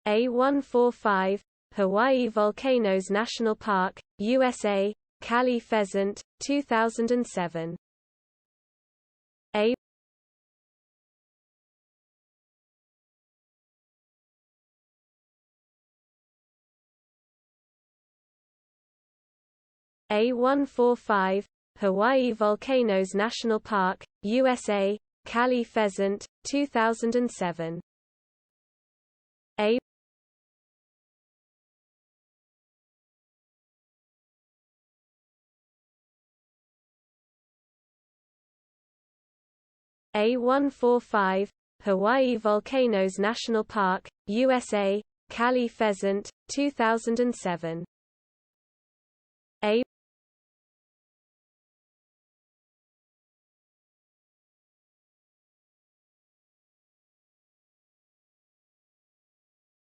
A145, Hawaii Volcanoes National Park, USA, kalij pheasant, 2007. A145, Hawaii Volcanoes National Park, USA, kalij pheasant, 2007. A145, Hawaii Volcanoes National Park, USA, kalij pheasant, 2007.